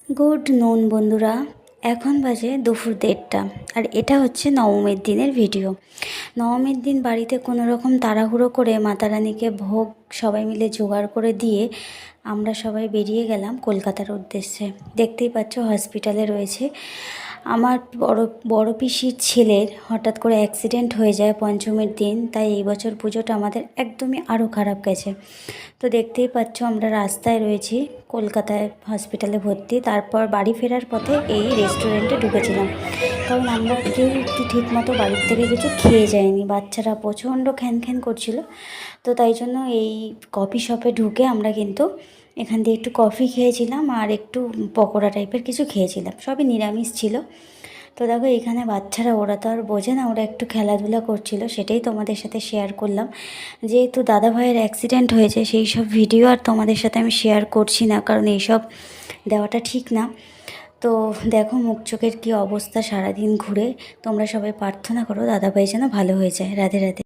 Good নুন বন্ধুরা, এখন বাজে দুপুর 1:30 আর এটা হচ্ছে নবমীর দিনের ভিডিও। নবমীর দিন বাড়িতে কোনো রকম তাড়াহুড়ো করে মাতা রানীকে ভোগ সবাই মিলে জোগাড় করে দিয়ে আমরা সবাই বেরিয়ে গেলাম কলকাতার উদ্দেশ্যে। দেখতেই পাচ্ছ হসপিটালে রয়েছে। আমার বড় পিসির ছেলের হঠাৎ করে অ্যাক্সিডেন্ট হয়ে যায় পঞ্চমীর দিন, তাই এই বছর পুজোটা আমাদের একদমই আরও খারাপ গেছে। তো দেখতেই পাচ্ছ আমরা রাস্তায় রয়েছি, কলকাতায় হসপিটালে ভর্তি। তারপর বাড়ি ফেরার পথে এই রেস্টুরেন্টে ঢুকেছিলাম, কারণ আমরা কেউ একটু ঠিকমতো বাড়ির থেকে কিছু খেয়ে যায়নি। বাচ্চারা প্রচণ্ড খ্যান করছিল, তো তাই জন্য এই কফি শপে ঢুকে আমরা কিন্তু এখান দিয়ে একটু কফি খেয়েছিলাম আর একটু পকোড়া টাইপের কিছু খেয়েছিলাম, সবই নিরামিষ ছিল। তো দেখো এখানে বাচ্চারা, ওরা তো আর বোঝে না, ওরা একটু খেলাধুলা করছিল, সেটাই তোমাদের সাথে শেয়ার করলাম। যেহেতু দাদা ভাইয়ের অ্যাক্সিডেন্ট হয়েছে, সেই সব ভিডিও আর তোমাদের সাথে আমি শেয়ার করছি না, কারণ এইসব দেওয়াটা ঠিক না। তো দেখো মুখ চোখের কী অবস্থা সারাদিন ঘুরে। তোমরা সবাই প্রার্থনা করো দাদা ভাই যেন ভালো হয়ে যায়। রাধে রাধে।